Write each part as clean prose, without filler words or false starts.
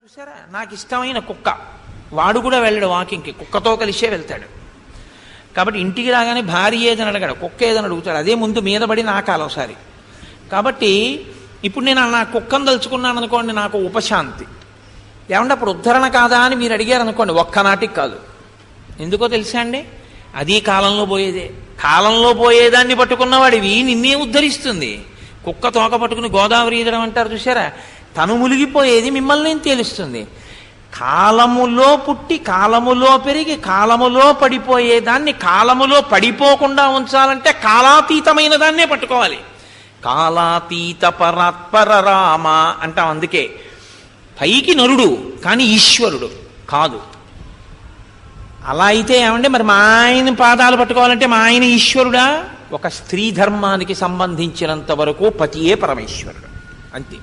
చూసారా, నాకు ఇష్టమైన కుక్క, వాడు కూడా వెళ్ళడు వాకింగ్కి, కుక్కతో కలిసే వెళ్తాడు. కాబట్టి ఇంటికి రాగానే భార్య ఏదని అడగాడు, కుక్క ఏదని అడుగుతాడు. అదే ముందు మీద పడి నాకాలి ఒకసారి. కాబట్టి ఇప్పుడు నేను నా కుక్కను తలుచుకున్నాను అనుకోండి, నాకు ఉపశాంతి. ఏమంటే అప్పుడు ఉద్ధరణ కాదా అని మీరు అడిగారు అనుకోండి, ఒక్కనాటికి కాదు. ఎందుకో తెలుసా అండి, అది కాలంలో పోయేదే. కాలంలో పోయేదాన్ని పట్టుకున్నవాడివి నిన్నే ఉద్ధరిస్తుంది. కుక్క తోక పట్టుకుని గోదావరి ఈదడం అంటారు చూసారా, తను మునిగిపోయేది మిమ్మల్ని తేలుస్తుంది. కాలములో పుట్టి కాలములో పెరిగి కాలములో పడిపోయేదాన్ని కాలములో పడిపోకుండా ఉంచాలంటే కాలాతీతమైన దాన్నే పట్టుకోవాలి. కాలాతీత పరాత్పర రామ అంటాం. అందుకే పైకి నరుడు కానీ ఈశ్వరుడు కాదు. అలా అయితే ఏమంటే మరి మా ఆయన పాదాలు పట్టుకోవాలంటే మా ఆయన ఈశ్వరుడా? ఒక స్త్రీ ధర్మానికి సంబంధించినంత వరకు పతియే పరమేశ్వరుడు, అంతే.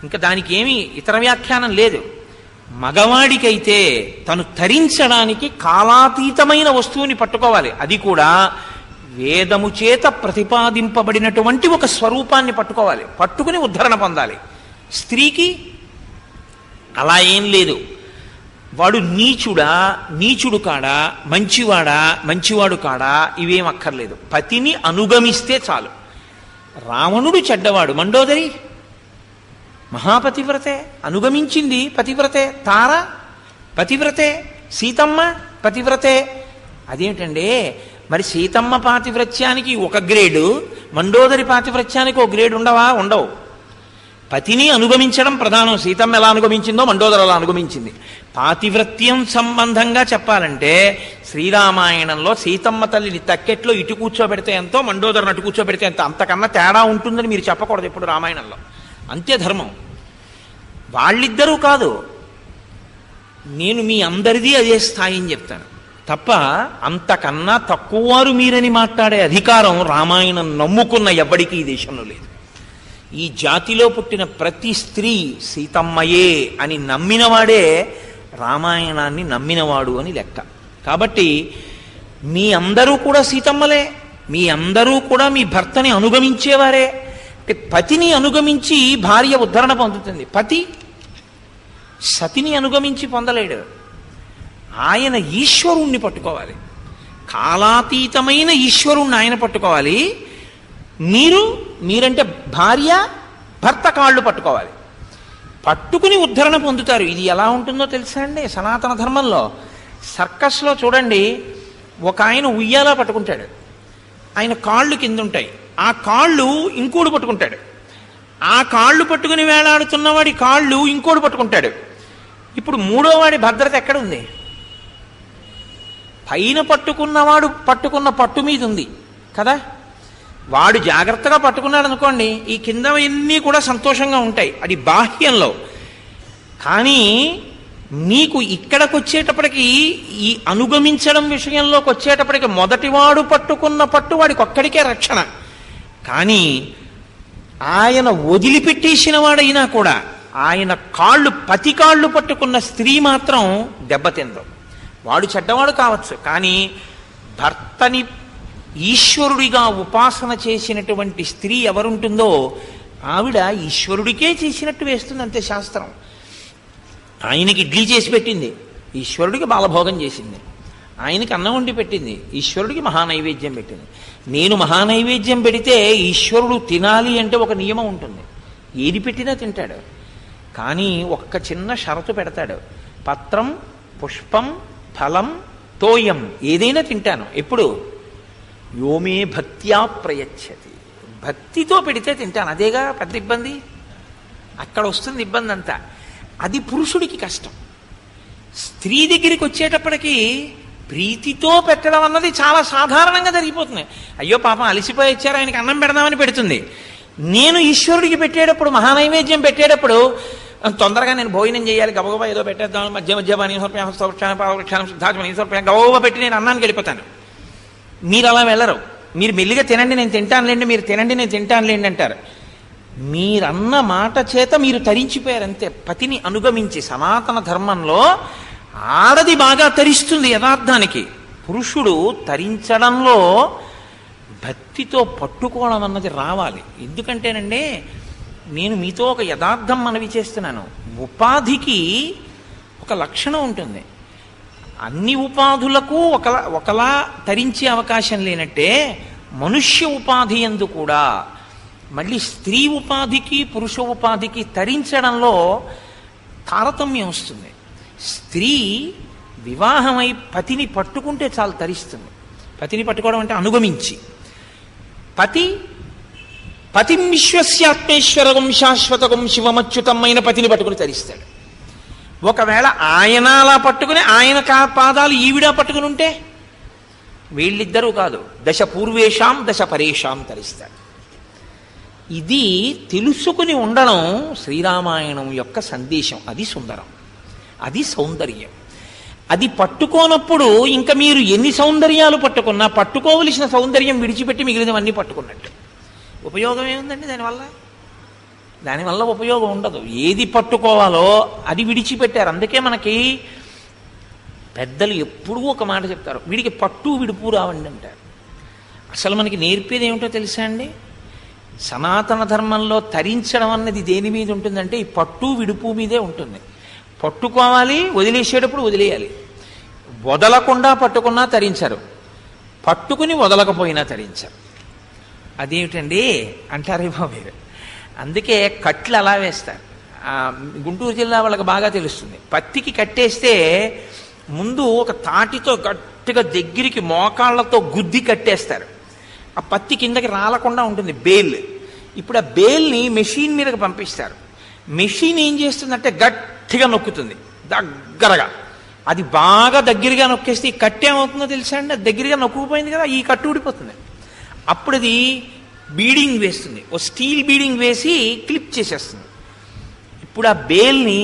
ఇంకా దానికి ఏమీ ఇతర వ్యాఖ్యానం లేదు. మగవాడికైతే తను తరించడానికి కాలాతీతమైన వస్తువుని పట్టుకోవాలి. అది కూడా వేదము చేత ప్రతిపాదింపబడినటువంటి ఒక స్వరూపాన్ని పట్టుకోవాలి, పట్టుకుని ఉద్ధరణ పొందాలి. స్త్రీకి అలా ఏం లేదు. వాడు నీచుడా, నీచుడు కాడా, మంచివాడా, మంచివాడు కాడా, ఇవేం అక్కర్లేదు. పతిని అనుగమిస్తే చాలు. రావణుడు చెడ్డవాడు, మండోదరి మహాపతివ్రతే, అనుగమించింది పతివ్రతే. తార పతివ్రతే, సీతమ్మ పతివ్రతే. అదేమిటండి మరి సీతమ్మ పాతివ్రత్యానికి ఒక గ్రేడు, మండోదరి పాతివ్రత్యానికి ఒక గ్రేడ్ ఉండవా? ఉండవు. పతిని అనుగమించడం ప్రధానం. సీతమ్మ ఎలా అనుగమించిందో మండోదరి అలా అనుగమించింది. పాతివ్రత్యం సంబంధంగా చెప్పాలంటే శ్రీరామాయణంలో సీతమ్మ తల్లిని తక్కెట్లో ఇటు కూర్చోబెడితే ఎంతో, మండోదరిని అటు కూర్చోబెడితే ఎంత, అంతకన్నా తేడా ఉంటుందని మీరు చెప్పకూడదు ఇప్పుడు రామాయణంలో. అంతే ధర్మం. వాళ్ళిద్దరూ కాదు, నేను మీ అందరిది అదే స్థాయి అని చెప్తాను తప్ప అంతకన్నా తక్కువవారు మీరని మాట్లాడే అధికారం రామాయణం నమ్ముకున్న ఎవ్వడికి ఈ దేశంలో లేదు. ఈ జాతిలో పుట్టిన ప్రతి స్త్రీ సీతమ్మయే అని నమ్మినవాడే రామాయణాన్ని నమ్మినవాడు అని లెక్క. కాబట్టి మీ అందరూ కూడా సీతమ్మలే, మీ అందరూ కూడా మీ భర్తని అనుగమించేవారే. పతిని అనుగమించి భార్య ఉద్ధరణ పొందుతుంది. పతి సతిని అనుగమించి పొందలేడు. ఆయన ఈశ్వరుణ్ణి పట్టుకోవాలి, కాలాతీతమైన ఈశ్వరుణ్ణి ఆయన పట్టుకోవాలి. మీరంటే భార్య భర్త కాళ్ళు పట్టుకోవాలి, పట్టుకుని ఉద్ధరణ పొందుతారు. ఇది ఎలా ఉంటుందో తెలుసా అండి, సనాతన ధర్మంలో సర్కస్లో చూడండి, ఒక ఆయన ఉయ్యాలా పట్టుకుంటాడు, ఆయన కాళ్ళు కింద ఉంటాయి, ఆ కాళ్ళు ఇంకోడు పట్టుకుంటాడు, ఆ కాళ్ళు పట్టుకుని వేలాడుతున్నవాడి కాళ్ళు ఇంకోడు పట్టుకుంటాడు. ఇప్పుడు మూడోవాడి భద్రత ఎక్కడుంది? పైన పట్టుకున్నవాడు పట్టుకున్న పట్టు మీద ఉంది కదా. వాడు జాగ్రత్తగా పట్టుకున్నాడు అనుకోండి, ఈ కింద అన్నీ కూడా సంతోషంగా ఉంటాయి, అది బాహ్యంలో. కానీ మీకు ఇక్కడికి వచ్చేటప్పటికి, ఈ అనుగమించడం విషయంలోకి వచ్చేటప్పటికి మొదటివాడు పట్టుకున్న పట్టు వాడికి ఒక్కడికే రక్షణ. కానీ ఆయన వదిలిపెట్టేసిన వాడైనా కూడా ఆయన కాళ్ళు, పతి కాళ్ళు పట్టుకున్న స్త్రీ మాత్రం దెబ్బతిందు. వాడు చెడ్డవాడు కావచ్చు, కానీ భర్తని ఈశ్వరుడిగా ఉపాసన చేసినటువంటి స్త్రీ ఎవరుంటుందో ఆవిడ ఈశ్వరుడికే చేసినట్టు వేస్తుంది, అంతే. శాస్త్రం ఆయనకి ఇడ్లీ చేసి పెట్టింది, ఈశ్వరుడికి బాలభోగం చేసింది. ఆయనకి అన్నం వండి పెట్టింది, ఈశ్వరుడికి మహానైవేద్యం పెట్టింది. నేను మహానైవేద్యం పెడితే ఈశ్వరుడు తినాలి అంటే ఒక నియమం ఉంటుంది, ఏది పెట్టినా తింటాడు. కానీ ఒక్క చిన్న షరతు పెడతాడు, పత్రం పుష్పం ఫలం తోయం, ఏదైనా తింటాను. ఎప్పుడు? యోమే భక్త్యా ప్రయచ్చతి, భక్తితో పెడితే తింటాను. అదేగా పెద్ద ఇబ్బంది, అక్కడ వస్తుంది ఇబ్బంది అంతా. అది పురుషుడికి కష్టం. స్త్రీ దగ్గరికి వచ్చేటప్పటికి ప్రీతితో పెట్టడం అన్నది చాలా సాధారణంగా జరిగిపోతుంది. అయ్యో పాపం అలసిపోయి వచ్చారు, ఆయనకి అన్నం పెడదామని పెడుతుంది. నేను ఈశ్వరుడికి పెట్టేటప్పుడు, మహానైవేద్యం పెట్టేటప్పుడు తొందరగా నేను భోజనం చేయాలి, గబగబా ఏదో పెట్టేద్దాం, మధ్య మధ్య గబగబా పెట్టి నేను అన్నానికి వెళ్ళిపోతాను. మీరు అలా వెళ్ళరు. మీరు మెల్లిగా తినండి నేను తింటానులేండి, మీరు తినండి నేను తింటానులేండి అంటారు. మీరన్న మాట చేత మీరు తరించిపోయారు అంతే. పతిని అనుగమించి సనాతన ధర్మంలో ఆడది బాగా తరిస్తుంది యథార్థానికి. పురుషుడు తరించడంలో భక్తితో పట్టుకోవడం అన్నది రావాలి. ఎందుకంటేనండి, నేను మీతో ఒక యథార్థం మనవి చేస్తున్నాను. ఉపాధికి ఒక లక్షణం ఉంటుంది. అన్ని ఉపాధులకు ఒకలా తరించే అవకాశం లేనట్టే మనుష్య ఉపాధి యందు కూడా మళ్ళీ స్త్రీ ఉపాధికి పురుష ఉపాధికి తరించడంలో తారతమ్యం వస్తుంది. స్త్రీ వివాహమై పతిని పట్టుకుంటే చాలు తరిస్తుంది. పతిని పట్టుకోవడం అంటే అనుగమించి, పతిం విశ్వస్యాత్మేశ్వరగం శాశ్వతగం శివమచ్యుతమైన పతిని పట్టుకుని తరిస్తాడు. ఒకవేళ ఆయన అలా పట్టుకుని ఆయన పాదాలు ఈవిడ పట్టుకుని ఉంటే వీళ్ళిద్దరూ కాదు, దశ పూర్వేషాం దశ పరేషాం తరిస్తాడు. ఇది తెలుసుకుని ఉండడం శ్రీరామాయణం యొక్క సందేశం. అది సుందరం, అది సౌందర్యం. అది పట్టుకోనప్పుడు ఇంకా మీరు ఎన్ని సౌందర్యాలు పట్టుకున్నా పట్టుకోవలసిన సౌందర్యం విడిచిపెట్టి మిగిలినవన్నీ పట్టుకున్నట్టు. ఉపయోగం ఏముందండి దానివల్ల ఉపయోగం ఉండదు. ఏది పట్టుకోవాలో అది విడిచిపెట్టారు. అందుకే మనకి పెద్దలు ఎప్పుడూ ఒక మాట చెప్తారు, వీడికి పట్టు విడుపు రావండి అంటారు. అసలు మనకి నేర్పేది ఏమిటో తెలుసా అండి? సనాతన ధర్మంలో తరించడం అన్నది దేని మీద ఉంటుందంటే ఈ పట్టు విడుపు మీదే ఉంటుంది. పట్టుకోవాలి, వదిలేసేటప్పుడు వదిలేయాలి. వదలకుండా పట్టుకున్నా తరించరు, పట్టుకుని వదలకపోయినా తరించరు. అదేమిటండి అంటారేమో మీరు. అందుకే కట్లు అలా వేస్తారు. గుంటూరు జిల్లా వాళ్ళకి బాగా తెలుస్తుంది. పత్తికి కట్టేస్తే ముందు ఒక తాటితో గట్టిగా దగ్గరికి మోకాళ్ళతో గుద్ది కట్టేస్తారు. ఆ పత్తి కిందకి రాలకుండా ఉంటుంది బేల్. ఇప్పుడు ఆ బేల్ని మెషిన్ మీదకి పంపిస్తారు. మెషిన్ ఏం చేస్తుందంటే గట్టిగా నొక్కుతుంది దగ్గరగా. అది బాగా దగ్గరగా నొక్కేస్తే ఈ కట్టు ఏమవుతుందో తెలుసా అండి? అది దగ్గరగా నొక్కుపోయింది కదా, ఈ కట్టు ఊడిపోతుంది. అప్పుడు అది బీడింగ్ వేస్తుంది, ఓ స్టీల్ బీడింగ్ వేసి క్లిప్ చేసేస్తుంది. ఇప్పుడు ఆ బేల్ని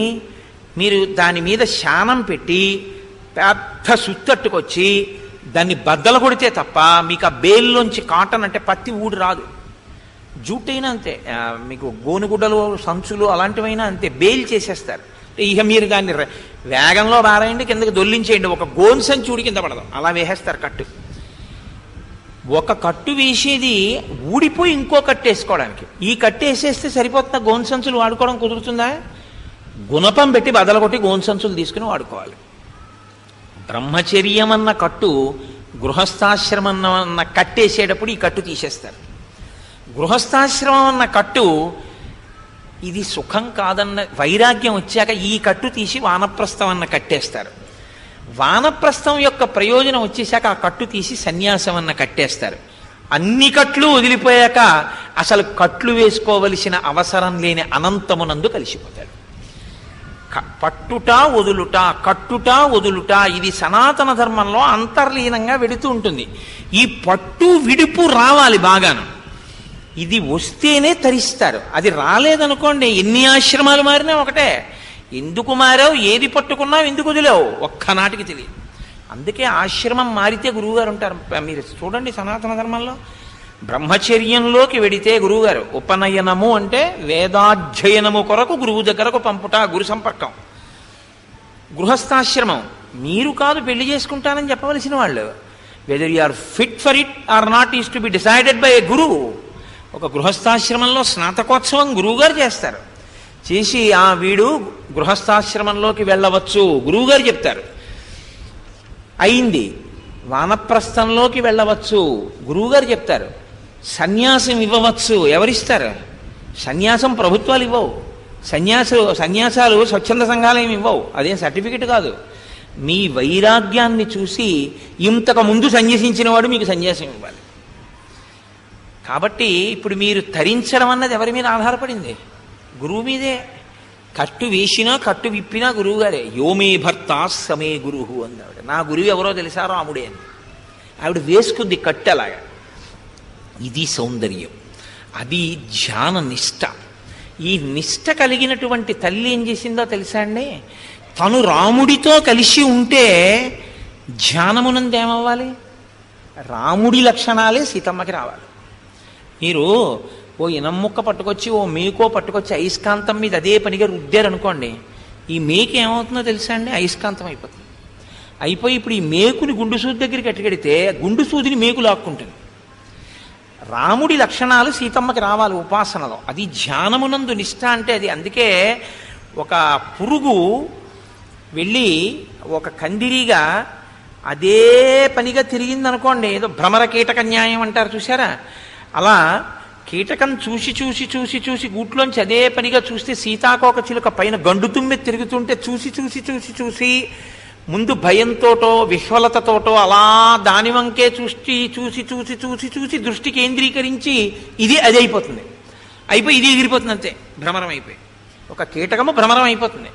మీరు దాని మీద శానం పెట్టి పెద్ద సుత్తట్టుకొచ్చి దాన్ని బద్దలు కొడితే తప్ప మీకు ఆ బేల్లోంచి కాటన్ అంటే పత్తి ఊడి రాదు. జూట్ అయినా అంతే, మీకు గోనుగుడ్డలు సంచులు అలాంటివైనా అంతే, బేల్ చేసేస్తారు. ఇక మీరు దాన్ని వేగంలో బారాయండి, కిందకి దొల్లించేయండి, ఒక గోను సంచి ఊడి కింద పడదాం అలా వేసేస్తారు కట్టు. ఒక కట్టు వేసేది ఊడిపోయి ఇంకో కట్టు వేసుకోవడానికి. ఈ కట్టు వేసేస్తే సరిపోతున్న గోను సంచులు వాడుకోవడం కుదురుతుందా? గుణపం పెట్టి బదలగొట్టి గోను సంచులు తీసుకుని వాడుకోవాలి. బ్రహ్మచర్యం అన్న కట్టు గృహస్థాశ్రమం అన్న కట్టేసేటప్పుడు ఈ కట్టు తీసేస్తారు. గృహస్థాశ్రమం అన్న కట్టు ఇది సుఖం కాదన్న వైరాగ్యం వచ్చాక ఈ కట్టు తీసి వానప్రస్థం అన్న కట్టేస్తారు. వానప్రస్థం యొక్క ప్రయోజనం వచ్చేసాక ఆ కట్టు తీసి సన్యాసం అన్న కట్టేస్తారు. అన్ని కట్లు వదిలిపోయాక అసలు కట్లు వేసుకోవలసిన అవసరం లేని అనంతమునందు కలిసిపోతాడు. పట్టుట వదులుట, కట్టుట వదులుట, ఇది సనాతన ధర్మంలో అంతర్లీనంగా వెడుతూ ఉంటుంది. ఈ పట్టు విడుపు రావాలి బాగాను. ఇది వస్తేనే తరిస్తారు. అది రాలేదనుకోండి, ఎన్ని ఆశ్రమాలు మారినా ఒకటే. ఎందుకు మారావు, ఏది పట్టుకున్నావు, ఎందుకు వదిలేవు ఒక్కనాటికి తెలియదు. అందుకే ఆశ్రమం మారితే గురువుగారు ఉంటారు. మీరు చూడండి సనాతన ధర్మంలో బ్రహ్మచర్యంలోకి వెడితే గురువుగారు, ఉపనయనము అంటే వేదాధ్యయనము కొరకు గురువు దగ్గరకు పంపుట, గురు సంపర్కం. గృహస్థాశ్రమం మీరు కాదు పెళ్లి చేసుకుంటానని చెప్పవలసిన వాళ్ళు. Whether you are fit for it or not is to be decided by a గురువు. ఒక గృహస్థాశ్రమంలో స్నాతకోత్సవం గురువుగారు చేస్తారు. చేసి వీడు గృహస్థాశ్రమంలోకి వెళ్ళవచ్చు గురువుగారు చెప్తారు. అయింది. వానప్రస్థంలోకి వెళ్ళవచ్చు గురువుగారు చెప్తారు. సన్యాసం ఇవ్వవచ్చు ఎవరిస్తారు? సన్యాసం ప్రభుత్వాలు ఇవ్వవు. సన్యాసాలు స్వచ్ఛంద సంఘాలు ఏమి ఇవ్వవు. అదేం సర్టిఫికెట్ కాదు. మీ వైరాగ్యాన్ని చూసి ఇంతకు ముందు సన్యసించిన వాడు మీకు సన్యాసం ఇవ్వాలి. కాబట్టి ఇప్పుడు మీరు తరించడం అన్నది ఎవరి మీద ఆధారపడింది? గురువు మీదే. కట్టు వేసినా కట్టు విప్పినా గురువుగారే. యోమే భర్త సమే గురువు అందావిడ. నా గురువు ఎవరో తెలుసా? రాముడే అని. ఆవిడ వేసుకుంది కట్టు అలాగా. ఇది సౌందర్యం, అది ధ్యాన నిష్ట. ఈ నిష్ట కలిగినటువంటి తల్లి ఏం చేసిందో తెలుసా అండి? తను రాముడితో కలిసి ఉంటే ధ్యానమునందు ఏమవ్వాలి? రాముడి లక్షణాలే సీతమ్మకి రావాలి. మీరు ఓ ఇనం ముక్క పట్టుకొచ్చి ఓ మేకో పట్టుకొచ్చి అయస్కాంతం మీద అదే పనిగా రుద్దారనుకోండి, ఈ మేకు ఏమవుతుందో తెలుసా అండి? అయస్కాంతం అయిపోతుంది. అయిపోయి ఇప్పుడు ఈ మేకుని గుండు సూది దగ్గరికి ఎట్టుకెడితే గుండు సూదిని మేకు లాక్కుంటుంది. రాముడి లక్షణాలు సీతమ్మకి రావాలి ఉపాసనలో. అది ధ్యానమునందు నిష్ఠ అంటే అది. అందుకే ఒక పురుగు వెళ్ళి ఒక కందిరీగా అదే పనిగా తిరిగిందనుకోండి, ఏదో భ్రమర కీటక న్యాయం అంటారు చూసారా, అలా కీటకం చూసి చూసి చూసి చూసి గూట్లోంచి అదే పనిగా చూస్తే సీతాకోక చిలుక పైన గండు తుమ్మె తిరుగుతుంటే చూసి చూసి చూసి చూసి ముందు భయంతోటో విహ్వలతతోటో అలా దాని వంకే చూసి చూసి చూసి చూసి చూసి దృష్టి కేంద్రీకరించి ఇది అది అయిపోతుంది, అయిపోయి ఇది ఎగిరిపోతుంది, అంతే భ్రమరం అయిపోయి ఒక కీటకము భ్రమరం అయిపోతుంది.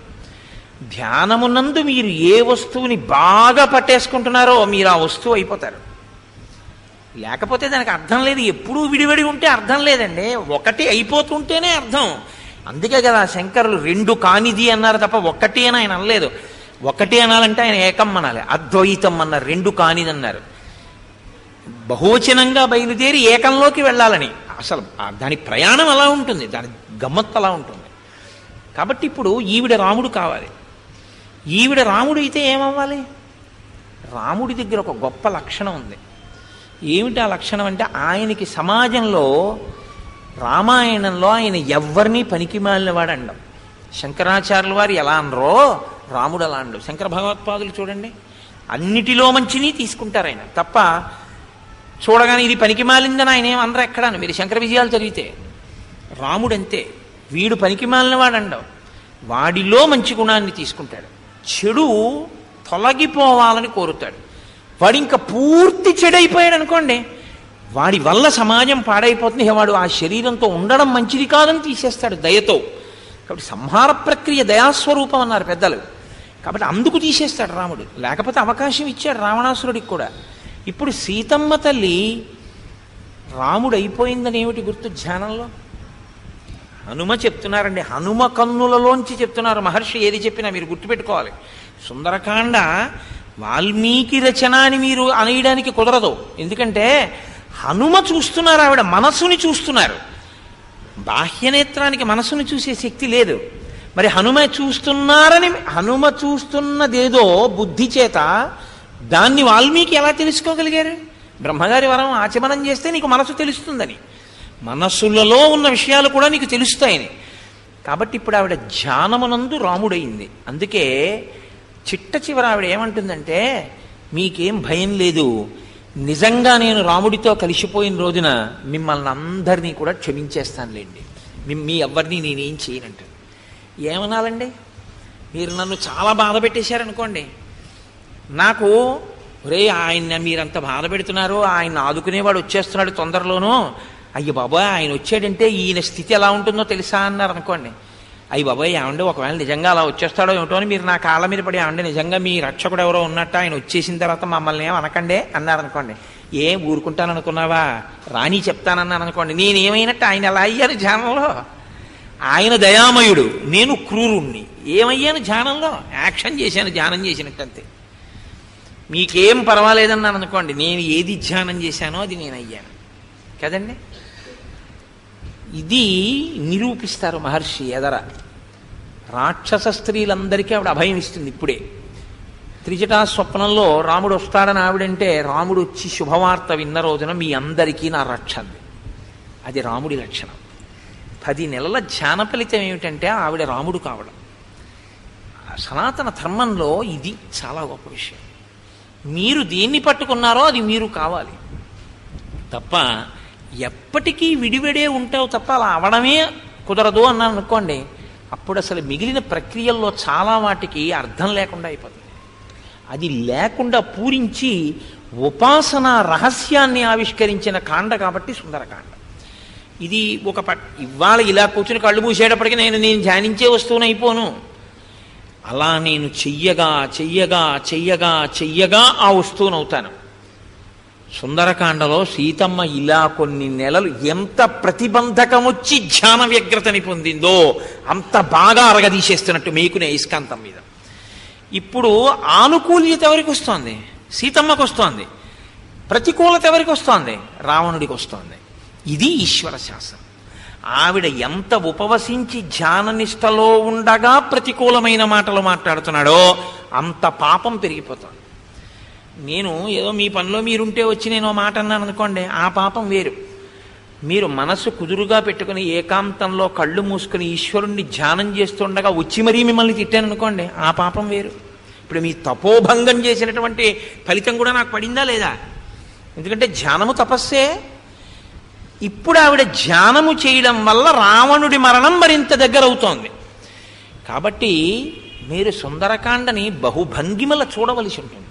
ధ్యానమునందు మీరు ఏ వస్తువుని బాగా పట్టేసుకుంటున్నారో మీరు ఆ వస్తువు అయిపోతారు. లేకపోతే దానికి అర్థం లేదు. ఎప్పుడూ విడివడి ఉంటే అర్థం లేదండి, ఒకటి అయిపోతుంటేనే అర్థం. అందుకే కదా శంకరులు రెండు కానిది అన్నారు తప్ప ఒక్కటి అని ఆయన అనలేదు. ఒకటి అనాలంటే ఆయన ఏకం అనాలి, అద్వైతం అన్నారు, రెండు కానిది అన్నారు. బహువచనంగా బయలుదేరి ఏకంలోకి వెళ్ళాలని అసలు దాని ప్రయాణం అలా ఉంటుంది, దాని గమ్మత్తు అలా ఉంటుంది. కాబట్టి ఇప్పుడు ఈవిడ రాముడు కావాలి. ఈవిడ రాముడు అయితే ఏమవ్వాలి? రాముడి దగ్గర ఒక గొప్ప లక్షణం ఉంది. ఏమిటి ఆ లక్షణం అంటే, ఆయనకి సమాజంలో రామాయణంలో ఆయన ఎవరినీ పనికి మాలినవాడు అండం. శంకరాచార్యుల వారు ఎలా అనరో రాముడు అలా అండు. శంకర భగవత్పాదులు చూడండి, అన్నిటిలో మంచిని తీసుకుంటారు ఆయన తప్ప చూడగానే ఇది పనికి మాలిందని ఆయన ఏమనరు ఎక్కడాను. మీరు శంకర విజయాలు చదివితే రాముడు అంతే, వీడు పనికి మాలినవాడు అండవు, వాడిలో మంచి గుణాన్ని తీసుకుంటాడు, చెడు తొలగిపోవాలని కోరుతాడు. వాడు ఇంకా పూర్తి చెడైపోయాడు అనుకోండి, వాడి వల్ల సమాజం పాడైపోతుంది, వాడు ఆ శరీరంతో ఉండడం మంచిది కాదని తీసేస్తాడు దయతో. కాబట్టి సంహార ప్రక్రియ దయాస్వరూపం అన్నారు పెద్దలు. కాబట్టి అందుకు తీసేస్తాడు రాముడు. లేకపోతే అవకాశం ఇచ్చాడు రావణాసురుడికి కూడా. ఇప్పుడు సీతమ్మ తల్లి రాముడు అయిపోయిందని ఏమిటి గుర్తు ధ్యానంలో? హనుమ చెప్తున్నారండి, హనుమ కన్నులలోంచి చెప్తున్నారు మహర్షి. ఏది చెప్పినా మీరు గుర్తుపెట్టుకోవాలి. సుందరకాండ వాల్మీకి రచన అని మీరు అనేయడానికి కుదరదు. ఎందుకంటే హనుమ చూస్తున్నారు, ఆవిడ మనస్సుని చూస్తున్నారు. బాహ్యనేత్రానికి మనస్సుని చూసే శక్తి లేదు. మరి హనుమ చూస్తున్నారని, హనుమ చూస్తున్నదేదో బుద్ధి చేత, దాన్ని వాల్మీకి ఎలా తెలుసుకోగలిగారు? బ్రహ్మగారి వరం ఆచమనం చేస్తే నీకు మనసు తెలుస్తుందని, మనస్సులలో ఉన్న విషయాలు కూడా నీకు తెలుస్తాయని. కాబట్టి ఇప్పుడు ఆవిడ ధ్యానమునందు రాముడయింది. అందుకే చిట్ట చివర ఆవిడ ఏమంటుందంటే, మీకేం భయం లేదు, నిజంగా నేను రాముడితో కలిసిపోయిన రోజున మిమ్మల్ని అందరినీ కూడా క్షమించేస్తానులేండి, మీ ఎవరిని నేనేం చేయనంటాను. ఏమనాలండి? మీరు నన్ను చాలా బాధ పెట్టేశారనుకోండి, నాకు ఒరే ఆయన మీరంత బాధ పెడుతున్నారు, ఆయన ఆదుకునేవాడు వచ్చేస్తున్నాడు తొందరలోనూ, అయ్య బాబాయ్ ఆయన వచ్చాడంటే ఈయన స్థితి ఎలా ఉంటుందో తెలుసా అన్నారు అనుకోండి. అయ్యి బాబాయ్ ఏమండి ఒకవేళ నిజంగా అలా వచ్చేస్తాడో ఏమిటో అని మీరు నా కాళ్ళ మీద పడి, ఏమండి నిజంగా మీ రక్షకుడు ఎవరో ఉన్నట్టు, ఆయన వచ్చేసిన తర్వాత మమ్మల్ని ఏం అనకండే అన్నారనుకోండి. ఏం ఊరుకుంటాననుకున్నావా, రాణి చెప్తానన్నాను అనుకోండి. నేనేమైనట్టు ఆయన ఎలా అయ్యాను ధ్యానంలో? ఆయన దయామయుడు, నేను క్రూరుణ్ణి. ఏమయ్యాను ధ్యానంలో? యాక్షన్ చేశాను, ధ్యానం చేసినట్టు అంతే. మీకేం పర్వాలేదన్నాను అనుకోండి, నేను ఏది ధ్యానం చేశానో అది నేను అయ్యాను కదండి. ఇది నిరూపిస్తారు మహర్షి ఎదర. రాక్షస స్త్రీలందరికీ ఆవిడ అభయం ఇస్తుంది. ఇప్పుడే త్రిజటా స్వప్నంలో రాముడు వస్తాడని ఆవిడంటే, రాముడు వచ్చి శుభవార్త విన్న రోజున మీ అందరికీ నా రక్ష అంది. అది రాముడి లక్షణం. 10 నెలల ధ్యాన ఫలితం ఏమిటంటే ఆవిడ రాముడు కావడం. సనాతన ధర్మంలో ఇది చాలా గొప్ప విషయం. మీరు దేన్ని పట్టుకున్నారో అది మీరు కావాలి తప్ప, ఎప్పటికీ విడివిడే ఉంటావు తప్ప అలా అవడమే కుదరదు అన్నాను అనుకోండి, అప్పుడు అసలు మిగిలిన ప్రక్రియల్లో చాలా వాటికి అర్థం లేకుండా అయిపోతుంది. అది లేకుండా పూరించి ఉపాసన రహస్యాన్ని ఆవిష్కరించిన కాండ కాబట్టి సుందరకాండ. ఇది ఒక ఇవాళ ఇలా కూర్చుని కళ్ళు మూసేటప్పటికీ నేను ధ్యానించే వస్తువుని అయిపోను. అలా నేను చెయ్యగా చెయ్యగా చెయ్యగా చెయ్యగా ఆ వస్తువునవుతాను. సుందరకాండలో సీతమ్మ ఇలా కొన్ని నెలలు ఎంత ప్రతిబంధకం వచ్చి ధ్యాన వ్యగ్రతని పొందిందో అంత బాగా అరగదీసేస్తున్నట్టు మీకునే ఇస్కాంతం మీద. ఇప్పుడు ఆనుకూల్యత ఎవరికి వస్తోంది? సీతమ్మకు వస్తోంది. ప్రతికూలత ఎవరికి వస్తోంది? రావణుడికి వస్తోంది. ఇది ఈశ్వర శాసనం. ఆవిడ ఎంత ఉపవసించి ధ్యాననిష్టలో ఉండగా ప్రతికూలమైన మాటలు మాట్లాడుతున్నాడో అంత పాపం పెరిగిపోతుంది. నేను ఏదో మీ పనిలో మీరుంటే వచ్చి నేను మాట అన్నాను అనుకోండి, ఆ పాపం వేరు. మీరు మనసు కుదురుగా పెట్టుకుని ఏకాంతంలో కళ్ళు మూసుకుని ఈశ్వరుణ్ణి ధ్యానం చేస్తుండగా వచ్చి మరీ మిమ్మల్ని తిట్టాననుకోండి, ఆ పాపం వేరు. ఇప్పుడు మీ తపోభంగం చేసినటువంటి ఫలితం కూడా నాకు పడిందా లేదా? ఎందుకంటే ధ్యానము తపస్సే. ఇప్పుడు ఆవిడ ధ్యానము చేయడం వల్ల రావణుడి మరణం మరింత దగ్గర అవుతోంది. కాబట్టి మీరు సుందరకాండని బహుభంగిమల చూడవలసి ఉంటుంది.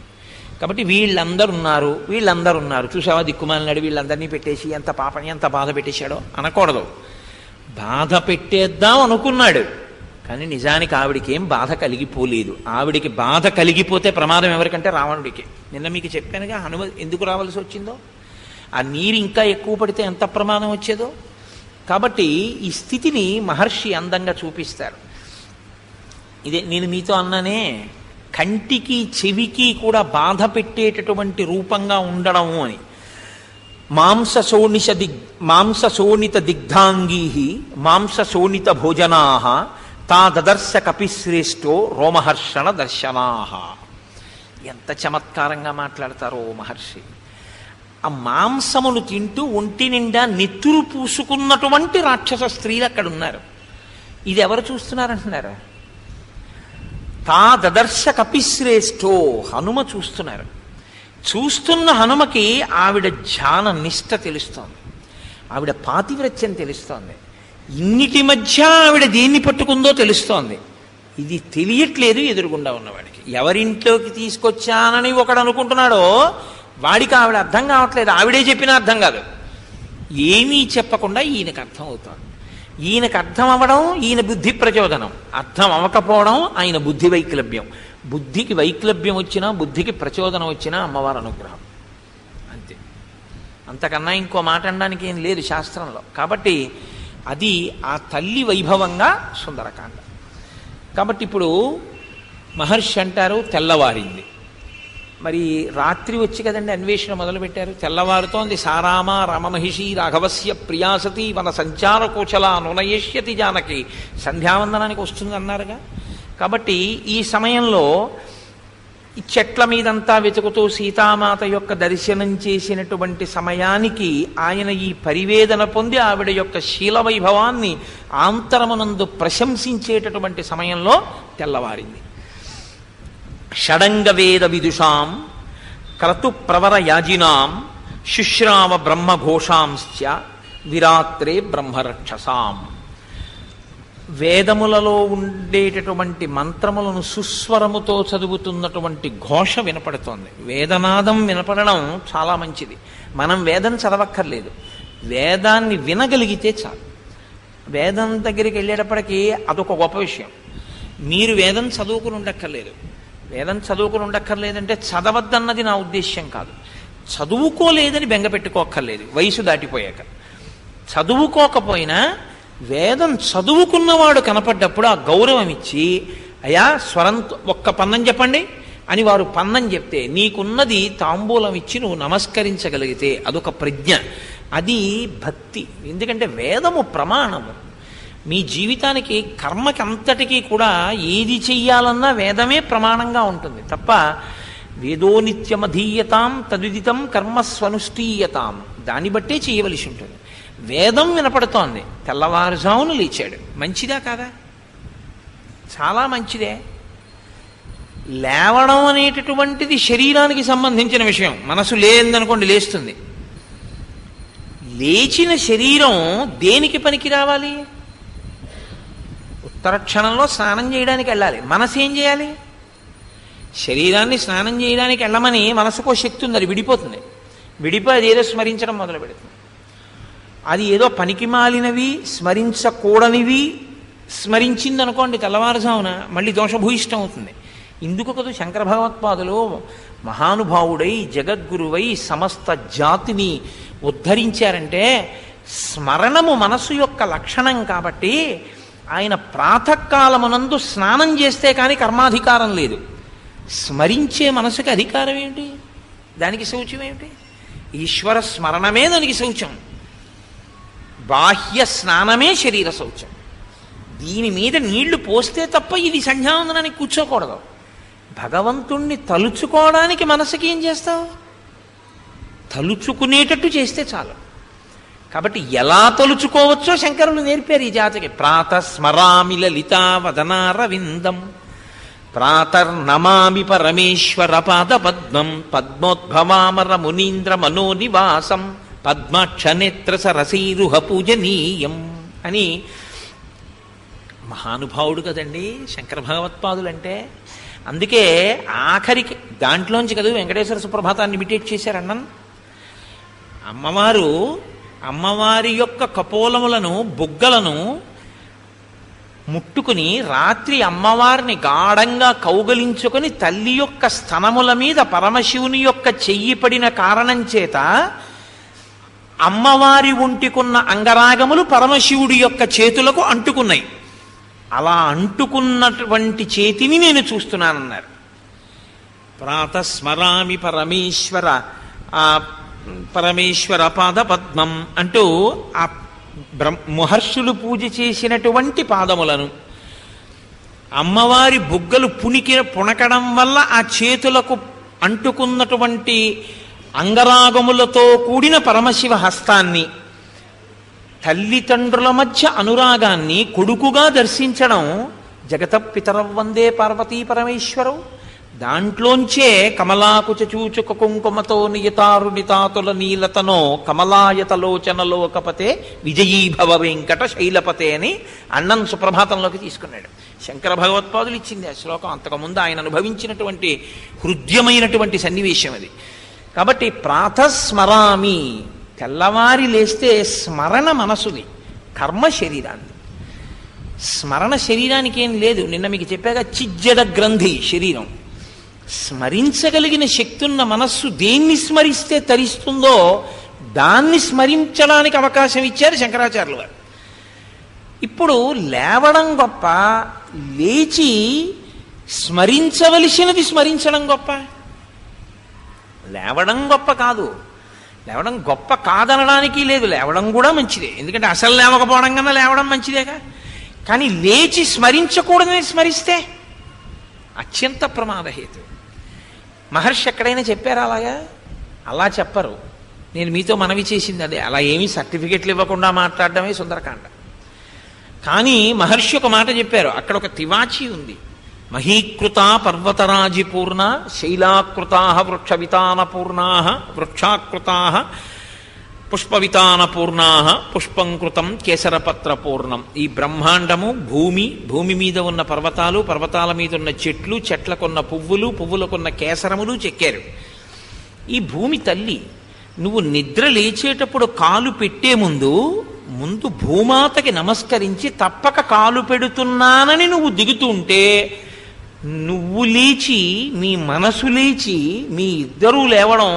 కాబట్టి వీళ్ళందరూ ఉన్నారు చూసావా దిక్కుమాలినాడు, వీళ్ళందరినీ పెట్టేసి ఎంత పాపం ఎంత బాధ పెట్టేశాడో అనకూడదు. బాధ పెట్టేద్దాం అనుకున్నాడు, కానీ నిజానికి ఆవిడికి ఏం బాధ కలిగిపోలేదు. ఆవిడికి బాధ కలిగిపోతే ప్రమాదం ఎవరికంటే రావణుడికి. నిన్న మీకు చెప్పానుగా హనుమ ఎందుకు రావాల్సి వచ్చిందో. ఆ నీరు ఇంకా ఎక్కువ పడితే ఎంత ప్రమాదం వచ్చేదో. కాబట్టి ఈ స్థితిని మహర్షి అందంగా చూపిస్తారు. ఇదే నేను మీతో అన్నానే, కంటికి చెవికి కూడా బాధ పెట్టేటటువంటి రూపంగా ఉండడము అని. మాంసశోణిత దిగ్ధాంగీ మాంసశోణిత భోజనా తా దదర్శ కపిశ్రేష్టో రోమహర్షణ దర్శనా. ఎంత చమత్కారంగా మాట్లాడతారో మహర్షి. ఆ మాంసమును తింటూ ఒంటి నిండా నెత్తురు పూసుకున్నటువంటి రాక్షస స్త్రీలు అక్కడ ఉన్నారు. ఇది ఎవరు చూస్తున్నారంటున్నారు? తా దదర్శ కపిశ్రేష్టో, హనుమ చూస్తున్నారు. చూస్తున్న హనుమకి ఆవిడ ధ్యాన నిష్ట తెలుస్తోంది, ఆవిడ పాతివ్రత్యం తెలుస్తోంది. ఇన్నిటి మధ్య ఆవిడ దేన్ని పట్టుకుందో తెలుస్తోంది. ఇది తెలియట్లేదు ఎదురుగుండా ఉన్నవాడికి. ఎవరింట్లోకి తీసుకొచ్చానని ఒకడు అనుకుంటున్నాడో వాడికి ఆవిడ అర్థం కావట్లేదు. ఆవిడే చెప్పినా అర్థం కాదు. ఏమీ చెప్పకుండా ఈయనకు అర్థం అవుతోంది. ఈయనకు అర్థం అవ్వడం ఈయన బుద్ధి ప్రచోదనం, అర్థం అవ్వకపోవడం ఆయన బుద్ధి వైక్లభ్యం. బుద్ధికి వైక్లభ్యం వచ్చినా బుద్ధికి ప్రచోదనం వచ్చినా అమ్మవారి అనుగ్రహం, అంతే. అంతకన్నా ఇంకో మాట అనడానికి ఏం లేదు శాస్త్రంలో. కాబట్టి అది ఆ తల్లి వైభవంగా సుందరకాండ. కాబట్టి ఇప్పుడు మహర్షి అంటారు తెల్లవారింది. మరి రాత్రి వచ్చి కదండి అన్వేషణ మొదలుపెట్టారు. తెల్లవారుతోంది. సారామ రామమహిషి రాఘవస్య ప్రియాసతి వన సంచార కోచల నునయేష్యతి జానకి, సంధ్యావందనానికి వస్తుంది అన్నారుగా. కాబట్టి ఈ సమయంలో ఈ చెట్ల మీదంతా వెతుకుతూ సీతామాత యొక్క దర్శనం చేసినటువంటి సమయానికి ఆయన ఈ పరివేదన పొంది ఆవిడ యొక్క శీల వైభవాన్ని ఆంతరమునందు ప్రశంసించేటటువంటి సమయంలో తెల్లవారింది. షడంగవేద విదుషాం క్రతు ప్రవర యాజినాం శుశ్రావ బ్రహ్మఘోషాంశ్చ విరాత్రే బ్రహ్మరక్షసాం. వేదములలో ఉండేటటువంటి మంత్రములను సుస్వరముతో చదువుతున్నటువంటి ఘోష వినపడుతోంది. వేదనాదం వినపడడం చాలా మంచిది. మనం వేదం చదవక్కర్లేదు, వేదాన్ని వినగలిగితే చాలు. వేదం దగ్గరికి వెళ్ళేటప్పటికీ అదొక గొప్ప విషయం. మీరు వేదం చదువుకుని ఉండక్కర్లేదు. వేదం చదువుకుని ఉండక్కర్లేదంటే చదవద్దన్నది నా ఉద్దేశ్యం కాదు. చదువుకోలేదని బెంగ పెట్టుకోక్కర్లేదు వయసు దాటిపోయాక. చదువుకోకపోయినా వేదం చదువుకున్నవాడు కనపడ్డప్పుడు ఆ గౌరవం ఇచ్చి, అయ్యా స్వరం ఒక్క పన్నం చెప్పండి అని వారు పన్నం చెప్తే నీకున్నది తాంబూలం ఇచ్చి నువ్వు నమస్కరించగలిగితే అదొక ప్రజ్ఞ, అది భక్తి. ఎందుకంటే వేదము ప్రమాణము. మీ జీవితానికి కర్మకి అంతటికీ కూడా ఏది చెయ్యాలన్నా వేదమే ప్రమాణంగా ఉంటుంది తప్ప వేదో నిత్యమధీయతాం తద్విదితం కర్మస్వనుష్ఠీయతాం, దాన్ని బట్టే చేయవలసి ఉంటుంది. వేదం వినపడుతోంది, తెల్లవారుజామును లేచాడు. మంచిదా కాదా? చాలా మంచిదే. లేవడం అనేటటువంటిది శరీరానికి సంబంధించిన విషయం. మనసు లేదనుకోండి లేస్తుంది. లేచిన శరీరం దేనికి పనికి రావాలి? ఉత్తర క్షణంలో స్నానం చేయడానికి వెళ్ళాలి. మనసు ఏం చేయాలి? శరీరాన్ని స్నానం చేయడానికి వెళ్ళమని మనసుకో శక్తి ఉంది, అది విడిపోతుంది. విడిపోయి అది ఏదో స్మరించడం మొదలు పెడుతుంది. అది ఏదో పనికి మాలినవి స్మరించకూడనివి స్మరించింది అనుకోండి తెల్లవారుజామున మళ్ళీ దోషభూయిష్టం అవుతుంది. ఇందుకు కదా శంకర భగవత్పాదులు మహానుభావుడై జగద్గురువై సమస్త జాతిని ఉద్ధరించారంటే స్మరణము మనసు యొక్క లక్షణం. కాబట్టి ఆయన ప్రాతకాలమునందు స్నానం చేస్తే కానీ కర్మాధికారం లేదు. స్మరించే మనసుకి అధికారం ఏమిటి? దానికి శౌచం ఏమిటి? ఈశ్వర స్మరణమే దానికి శౌచం. బాహ్య స్నానమే శరీర శౌచం. దీని మీద నీళ్లు పోస్తే తప్ప ఇది సంధ్యావందనానికి కూర్చోకూడదు. భగవంతుణ్ణి తలుచుకోవడానికి మనసుకి ఏం చేస్తావు? తలుచుకునేటట్టు చేస్తే చాలు. కాబట్టి ఎలా తలుచుకోవచ్చో శంకరులు నేర్పారు ఈ జాతికి. ప్రాతస్మరామి లలితా వదనారవిందం ప్రాతర్నమామి పరమేశ్వర పాద పద్మం పద్మోద్భవామర మునీంద్ర మనోనివాసం పద్మాక్షనేత్ర సరసీరుహ పూజనీయం అని. మహానుభావుడు కదండి శంకర భగవత్పాదులంటే. అందుకే ఆఖరికి దాంట్లోంచి కదా వెంకటేశ్వర సుప్రభాతాన్ని ఇమిటేట్ చేశారన్నాను. అమ్మవారి యొక్క కపోలములను బుగ్గలను ముట్టుకుని రాత్రి అమ్మవారిని గాఢంగా కౌగలించుకొని తల్లి యొక్క స్తనముల మీద పరమశివుని యొక్క చెయ్యి పడిన కారణం చేత అమ్మవారి ఒంటికున్న అంగరాగములు పరమశివుడి యొక్క చేతులకు అంటుకున్నాయి. అలా అంటుకున్నటువంటి చేతిని నేను చూస్తున్నానన్నారు. ప్రాతస్మరామి పరమేశ్వర పాద పద్మం అంటూ ఆ మహర్షులు పూజ చేసినటువంటి పాదములను అమ్మవారి బుగ్గలు పుణకడం వల్ల ఆ చేతులకు అంటుకున్నటువంటి అంగరాగములతో కూడిన పరమశివ హస్తాన్ని, తల్లిదండ్రుల మధ్య అనురాగాన్ని కొడుకుగా దర్శించడం జగత పితరవ్ వందే పార్వతీ పరమేశ్వరవు. దాంట్లోంచే కమలాకుచ చూచుక కుంకుమతో నియతారు నితాతుల నీలతనో కమలాయతలోచనలోకపతే విజయీభవ వెంకట శైలపతే అని అన్నం సుప్రభాతంలోకి తీసుకున్నాడు. శంకర భగవత్పాదులు ఇచ్చింది ఆ శ్లోకం. అంతకుముందు ఆయన అనుభవించినటువంటి హృద్యమైనటువంటి సన్నివేశం అది. కాబట్టి ప్రాతస్మరామి, తెల్లవారి లేస్తే స్మరణ మనసుది, కర్మ శరీరాన్ని. స్మరణ శరీరానికి ఏం లేదు. నిన్న మీకు చెప్పాక చిజ్జడ గ్రంథి శరీరం. స్మరించగలిగిన శక్తి ఉన్న మనస్సు దేన్ని స్మరిస్తే తరిస్తుందో దాన్ని స్మరించడానికి అవకాశం ఇచ్చారు శంకరాచార్యులు వారు. ఇప్పుడు లేవడం గొప్ప, లేచి స్మరించవలసినది స్మరించడం గొప్ప. లేవడం గొప్ప కాదు, లేవడం గొప్ప కాదనడానికి లేదు. లేవడం కూడా మంచిదే, ఎందుకంటే అసలు లేవకపోవడం కన్నా లేవడం మంచిదేగా. కానీ లేచి స్మరించకూడదని స్మరిస్తే అత్యంత ప్రమాదహేతు. మహర్షి ఎక్కడైనా చెప్పారా అలాగా? అలా చెప్పరు. నేను మీతో మనవి చేసింది అదే. అలా ఏమీ సర్టిఫికెట్లు ఇవ్వకుండా మాట్లాడడమే సుందరకాండ. కానీ మహర్షి ఒక మాట చెప్పారు. అక్కడ ఒక తివాచి ఉంది. మహీకృత పర్వతరాజిపూర్ణ శైలాకృతా వృక్షవితానపూర్ణా వృక్షాకృతా పుష్పవితానపూర్ణా పుష్పంకృతం కేసరపత్రపూర్ణం. ఈ బ్రహ్మాండము భూమి మీద ఉన్న పర్వతాలు, పర్వతాల మీద ఉన్న చెట్లు, చెట్లకున్న పువ్వులు, పువ్వులకున్న కేసరములు చెక్కారు. ఈ భూమి తల్లి. నువ్వు నిద్ర లేచేటప్పుడు కాలు పెట్టే ముందు భూమాతకి నమస్కరించి తప్పక కాలు పెడుతున్నానని నువ్వు దిగుతుంటే, నువ్వు లేచి మీ మనసు లేచి మీ ఇద్దరూ లేవడం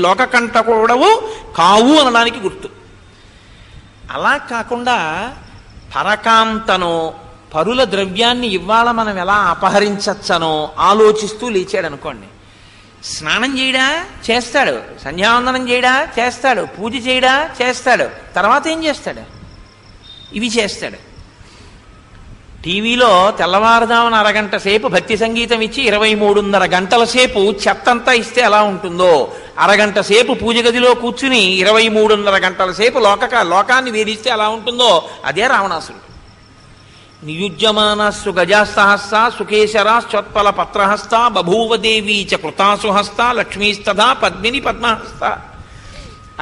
లోకకంటకుడవు కావు అనడానికి గుర్తు. అలా కాకుండా పరకాంతనో పరుల ద్రవ్యాన్ని ఇవాళ మనం ఎలా అపహరించచ్చనో ఆలోచిస్తూ లేచాడు అనుకోండి. స్నానం చేయడా చేస్తాడు, సంధ్యావందనం చేయడా చేస్తాడు, పూజ చేయడా చేస్తాడు. తర్వాత ఏం చేస్తాడు? ఇవి చేస్తాడు. టీవీలో తెల్లవారుదామున అరగంట సేపు భక్తి సంగీతం ఇచ్చి 23.5 గంటల సేపు చెత్తంతా ఇస్తే ఎలా ఉంటుందో, అరగంట సేపు పూజ గదిలో కూర్చుని 23.5 గంటల సేపు లోకాన్ని వేధిస్తే ఎలా ఉంటుందో అదే రావణాసురుడు. నియుజ్యమానస్సు గజాస్తహస్త సుకేశరాశ్చోత్పల పత్రహస్త బభూవదేవీ చ కృతాసుహస్త లక్ష్మీస్తథా పద్మిని పద్మహస్త.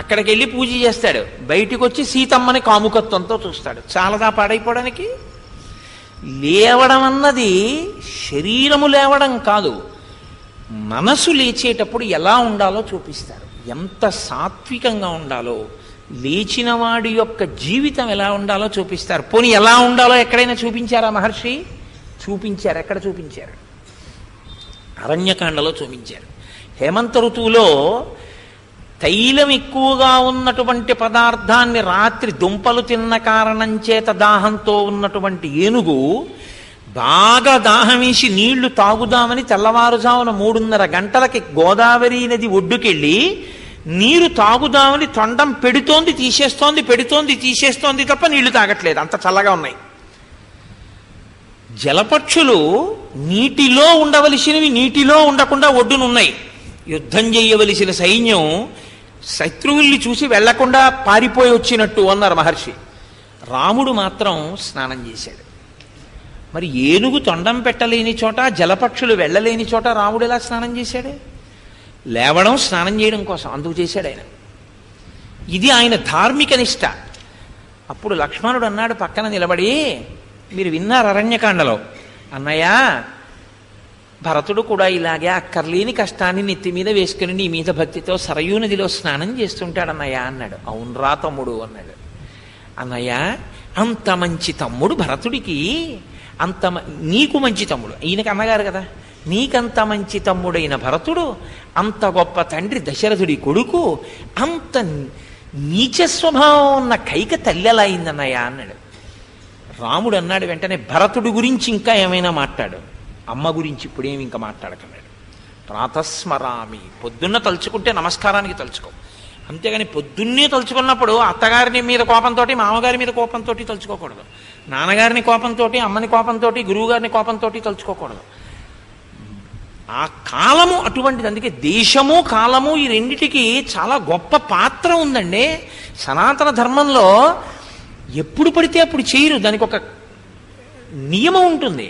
అక్కడికి వెళ్ళి పూజ చేస్తాడు, బయటికి వచ్చి సీతమ్మని కాముకత్వంతో చూస్తాడు. చాలదా పాడైపోవడానికి? లేవడం అన్నది శరీరము లేవడం కాదు, మనసు లేచేటప్పుడు ఎలా ఉండాలో చూపిస్తారు. ఎంత సాత్వికంగా ఉండాలో, లేచిన వాడి యొక్క జీవితం ఎలా ఉండాలో చూపిస్తారు. పోనీ ఎలా ఉండాలో ఎక్కడైనా చూపించారా మహర్షి? చూపించారు. ఎక్కడ చూపించారు? అరణ్యకాండలో చూపించారు. హేమంత ఋతువులో తైలం ఎక్కువగా ఉన్నటువంటి పదార్థాన్ని రాత్రి దుంపలు తిన్న కారణం చేత దాహంతో ఉన్నటువంటి ఏనుగు బాగా దాహం వేసి నీళ్లు తాగుదామని తెల్లవారుజామున 3:30 గంటలకి గోదావరి నది ఒడ్డుకెళ్ళి నీరు తాగుదామని తొండం పెడుతోంది తీసేస్తోంది తప్ప నీళ్లు తాగట్లేదు, అంత చల్లగా ఉన్నాయి. జలపక్షులు నీటిలో ఉండవలసినవి నీటిలో ఉండకుండా ఒడ్డునున్నాయి. యుద్ధం చేయవలసిన సైన్యం శత్రువుల్ని చూసి వెళ్లకుండా పారిపోయి వచ్చినట్టు అన్నారు మహర్షి. రాముడు మాత్రం స్నానం చేశాడు. మరి ఏనుగు తొండం పెట్టలేని చోట, జలపక్షులు వెళ్ళలేని చోట రాముడు ఎలా స్నానం చేశాడు? లేవడం స్నానం చేయడం కోసం, అందుకు చేశాడు ఆయన. ఇది ఆయన ధార్మిక నిష్ట. అప్పుడు లక్ష్మణుడు అన్నాడు పక్కన నిలబడి, మీరు విన్నారు అరణ్యకాండలో, అన్నయ్య భరతుడు కూడా ఇలాగే అక్కర్లేని కష్టాన్ని నెత్తి మీద వేసుకుని నీ మీద భక్తితో సరయూ నదిలో స్నానం చేస్తుంటాడన్నయ్య అన్నాడు. అవునరా తమ్ముడు అన్నాడు. అన్నయ్య అంత మంచి తమ్ముడు భరతుడికి, నీకు మంచి తమ్ముడు, ఈయనకి అన్నగారు కదా, నీకంత మంచి తమ్ముడైన భరతుడు, అంత గొప్ప తండ్రి దశరథుడి కొడుకు, అంత నీచ స్వభావం ఉన్న కైక తల్లి ఎలా అయిందన్నయ్య అన్నాడు. రాముడు అన్నాడు వెంటనే, భరతుడి గురించి ఇంకా ఏమైనా మాట్లాడు, అమ్మ గురించి ఇప్పుడేమి ఇంకా మాట్లాడకన్నాడు. ప్రాతస్మరామి, పొద్దున్న తలుచుకుంటే నమస్కారానికి తలుచుకో, అంతేగాని పొద్దున్నే తలుచుకున్నప్పుడు అత్తగారిని మీద కోపంతో, మామగారి మీద కోపంతో తలుచుకోకూడదు, నాన్నగారిని కోపంతో, అమ్మని కోపంతో, గురువుగారిని కోపంతో తలుచుకోకూడదు. ఆ కాలము అటువంటిది. అందుకే దేశము కాలము ఈ రెండిటికి చాలా గొప్ప పాత్ర ఉందండి. సనాతన ధర్మంలో ఎప్పుడు పడితే అప్పుడు చేయరు, దానికి ఒక నియమం ఉంటుంది.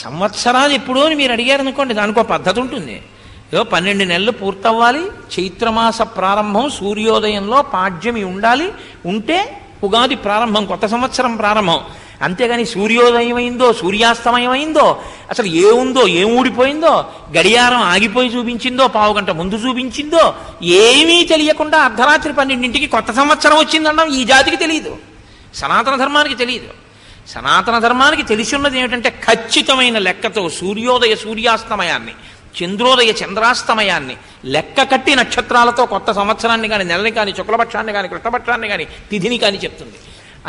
సంవత్సరాలు ఎప్పుడో అని మీరు అడిగారు అనుకోండి, దానికి ఒక పద్ధతి ఉంటుంది. 12 నెలలు పూర్తవ్వాలి, చైత్రమాస ప్రారంభం సూర్యోదయంలో పాడ్యమి ఉండాలి, ఉంటే ఉగాది ప్రారంభం, కొత్త సంవత్సరం ప్రారంభం. అంతేగాని సూర్యోదయం అయిందో సూర్యాస్తమయం అయిందో, అసలు ఏముందో ఏం ఊడిపోయిందో, గడియారం ఆగిపోయి చూపించిందో, పావుగంట ముందు చూపించిందో ఏమీ తెలియకుండా అర్ధరాత్రి 12ంటికి కొత్త సంవత్సరం వచ్చిందన్నాం ఈ జాతికి తెలియదు, సనాతన ధర్మానికి తెలియదు. సనాతన ధర్మానికి తెలిసి ఉన్నది ఏమిటంటే ఖచ్చితమైన లెక్కతో సూర్యోదయ సూర్యాస్తమయాన్ని, చంద్రోదయ చంద్రాస్తమయాన్ని లెక్క కట్టి నక్షత్రాలతో కొత్త సంవత్సరాన్ని కానీ, నెలని కానీ, శుక్లపక్షాన్ని కానీ, కృష్ణపక్షాన్ని కానీ, తిథిని కానీ చెప్తుంది.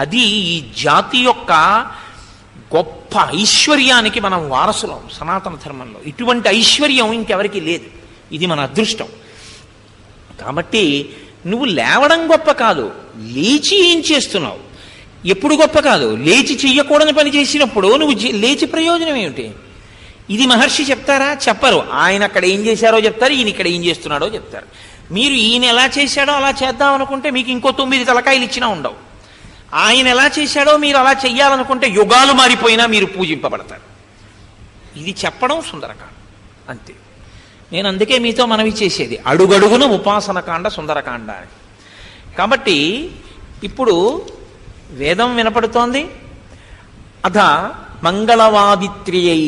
అది ఈ జాతి యొక్క గొప్ప ఐశ్వర్యానికి మనం వారసులం సనాతన ధర్మంలో. ఇటువంటి ఐశ్వర్యం ఇంకెవరికి లేదు, ఇది మన అదృష్టం. కాబట్టి నువ్వు లేవడం గొప్ప కాదు, లేచి ఏం చేస్తున్నావు ఎప్పుడు గొప్ప కాదు. లేచి చెయ్యకూడని పని చేసినప్పుడు నువ్వు లేచి ప్రయోజనం ఏమిటి? ఇది మహర్షి చెప్తారా? చెప్పరు. ఆయన అక్కడ ఏం చేశారో చెప్తారు, ఈయన ఇక్కడ ఏం చేస్తున్నాడో చెప్తారు. మీరు ఈయన ఎలా చేశాడో అలా చేద్దాం అనుకుంటే మీకు ఇంకో 9 తలకాయలు ఇచ్చినా ఉండవు. ఆయన ఎలా చేశాడో మీరు అలా చెయ్యాలనుకుంటే యుగాలు మారిపోయినా మీరు పూజింపబడతారు. ఇది చెప్పడం సుందరకాండ అంతే. నేను అందుకే మీతో మనవి చేసేది అడుగడుగున ఉపాసనకాండ సుందరకాండ అని. కాబట్టి ఇప్పుడు వేదం వినపడుతోంది. అథ మంగళవాదిత్ర్యై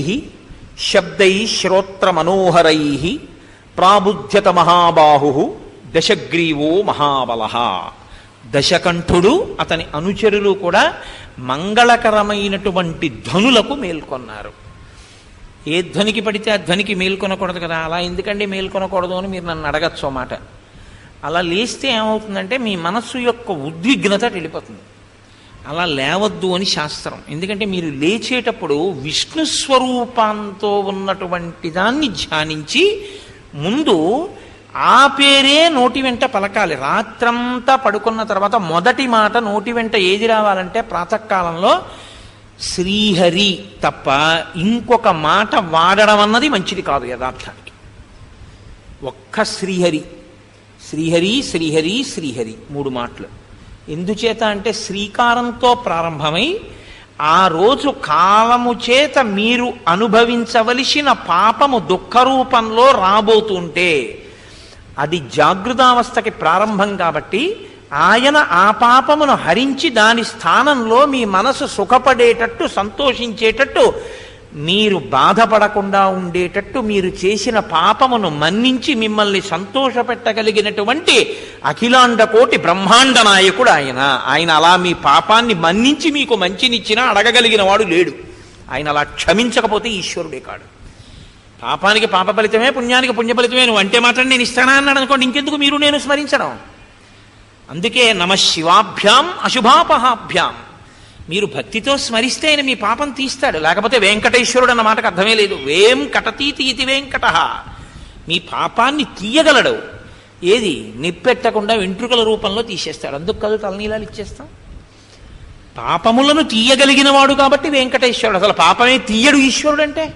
శబ్దై శ్రోత్ర మనోహరై ప్రాబుధ్యత మహాబాహు దశగ్రీవో మహాబల. దశకంఠుడు అతని అనుచరులు కూడా మంగళకరమైనటువంటి ధ్వనులకు మేల్కొన్నారు. ఏ ధ్వనికి పడితే ఆ ధ్వనికి మేల్కొనకూడదు కదా. అలా ఎందుకండి మేల్కొనకూడదు అని మీరు నన్ను అడగచ్చు ఓ మాట. అలా లేస్తే ఏమవుతుందంటే మీ మనస్సు యొక్క ఉద్విగ్నత వెళ్ళిపోతుంది. అలా లేవద్దు అని శాస్త్రం. ఎందుకంటే మీరు లేచేటప్పుడు విష్ణు స్వరూపంతో ఉన్నటువంటి దాన్ని ధ్యానించి ముందు ఆ పేరే నోటి వెంట పలకాలి. రాత్రంతా పడుకున్న తర్వాత మొదటి మాట నోటి వెంట ఏది రావాలంటే ప్రాతకాలంలో శ్రీహరి తప్ప ఇంకొక మాట వాడడం అన్నది మంచిది కాదు యథార్థానికి. ఒక్క శ్రీహరి శ్రీహరి శ్రీహరి శ్రీహరి 3 మాటలు. ఎందుచేత అంటే శ్రీకారంతో ప్రారంభమై ఆ రోజు కాలము చేత మీరు అనుభవించవలసిన పాపము దుఃఖ రూపంలో రాబోతుంటే అది జాగృతావస్థకి ప్రారంభం కాబట్టి ఆయన ఆ పాపమును హరించి దాని స్థానంలో మీ మనసు సుఖపడేటట్టు సంతోషించేటట్టు మీరు బాధపడకుండా ఉండేటట్టు మీరు చేసిన పాపమును మన్నించి మిమ్మల్ని సంతోషపెట్టగలిగినటువంటి అఖిలాండ కోటి బ్రహ్మాండ నాయకుడు ఆయన. ఆయన అలా మీ పాపాన్ని మన్నించి మీకు మంచినిచ్చినా అడగగలిగిన వాడు లేడు. ఆయన అలా క్షమించకపోతే ఈశ్వరుడే కాడు. పాపానికి పాప ఫలితమే, పుణ్యానికి పుణ్య ఫలితమే, నువ్వు అంటే మాత్రం నేను ఇస్తానా అన్నాడు అనుకోండి, ఇంకెందుకు మీరు నేను స్మరించడం. అందుకే నమ శివాభ్యాం అశుభాపహాభ్యాం. మీరు భక్తితో స్మరిస్తే ఆయన మీ పాపం తీస్తాడు. లేకపోతే వెంకటేశ్వరుడు అన్న మాటకు అర్థమే లేదు. వేం కటతీతి ఇది వెంకట. మీ పాపాన్ని తీయగలడు. ఏది నిప్పెట్టకుండా వెంట్రుకల రూపంలో తీసేస్తాడు. అందుకు కాదు తలనీలాలు ఇచ్చేస్తాం. పాపములను తీయగలిగిన వాడు కాబట్టి వెంకటేశ్వరుడు. అసలు పాపమే తీయడు ఈశ్వరుడు అంటే.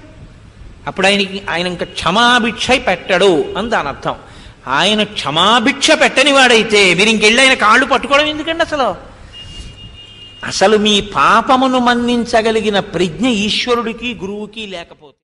అప్పుడు ఆయన ఇంకా క్షమాభిక్ష పెట్టడు అని దాని అర్థం. ఆయన క్షమాభిక్ష పెట్టని వాడైతే మీరు ఇంకెళ్ళి ఆయన కాళ్ళు పట్టుకోవడం ఎందుకండి అసలు? అసలు మీ పాపమును మన్నించగలిగిన ప్రజ్ఞ ఈశ్వరుడికి గురువుకి లేకపోతే